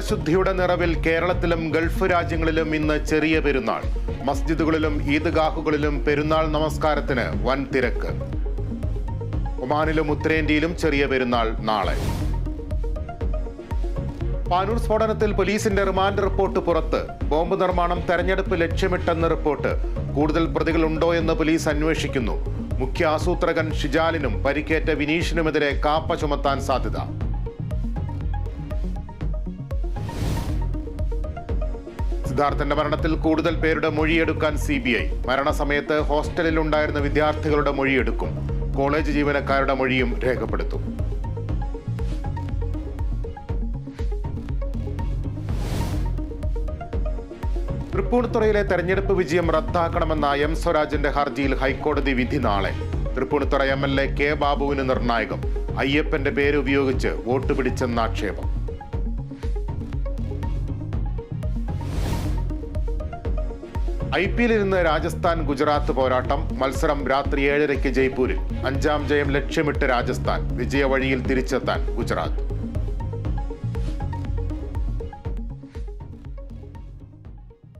വ്രതശുദ്ധിയുടെ നിറവിൽ കേരളത്തിലും ഗൾഫ് രാജ്യങ്ങളിലും ഇന്ന് ചെറിയ പെരുന്നാൾ. മസ്ജിദുകളിലും ഈദ്ഗാഹുകളിലും പെരുന്നാൾ നമസ്കാരത്തിന് വൻ തിരക്ക്. ഒമാനിലും ഉത്തരേന്ത്യയിലും ചെറിയ പെരുന്നാൾ നാളെ. പാനൂർ സ്ഫോടനത്തിൽ പോലീസിന്റെ റിമാൻഡ് റിപ്പോർട്ട് പുറത്ത്. ബോംബ് നിർമ്മാണം തെരഞ്ഞെടുപ്പ് ലക്ഷ്യമിട്ടെന്ന് റിപ്പോർട്ട്. കൂടുതൽ പ്രതികളുണ്ടോ എന്ന് പോലീസ് അന്വേഷിക്കുന്നു. മുഖ്യ ആസൂത്രകൻ ഷിജാലിനും പരിക്കേറ്റ വിനീഷിനുമെതിരെ കാപ്പ ചുമത്താൻ സാധ്യത. സിദ്ധാർത്ഥന്റെ മരണത്തിൽ കൂടുതൽ പേരുടെ മൊഴിയെടുക്കാൻ CBI. മരണസമയത്ത് ഹോസ്റ്റലിൽ ഉണ്ടായിരുന്ന വിദ്യാർത്ഥികളുടെ മൊഴിയെടുക്കും. കോളേജ് ജീവനക്കാരുടെ മൊഴിയും രേഖപ്പെടുത്തും. തൃപ്പൂണിത്തുറയിലെ തെരഞ്ഞെടുപ്പ് വിജയം റദ്ദാക്കണമെന്ന M. സ്വരാജിന്റെ ഹർജിയിൽ ഹൈക്കോടതി വിധി നാളെ. Tripunithura MLA K. ബാബുവിന് നിർണായകം. അയ്യപ്പന്റെ പേര് ഉപയോഗിച്ച് വോട്ട് പിടിച്ചെന്ന ആക്ഷേപം. IPL ഇന്ന് രാജസ്ഥാൻ ഗുജറാത്ത് പോരാട്ടം. മത്സരം രാത്രി 7:30 ജയ്പൂരിൽ. 5ാം ജയം ലക്ഷ്യമിട്ട് രാജസ്ഥാൻ. വിജയവഴിയിൽ തിരിച്ചെത്താൻ ഗുജറാത്ത്.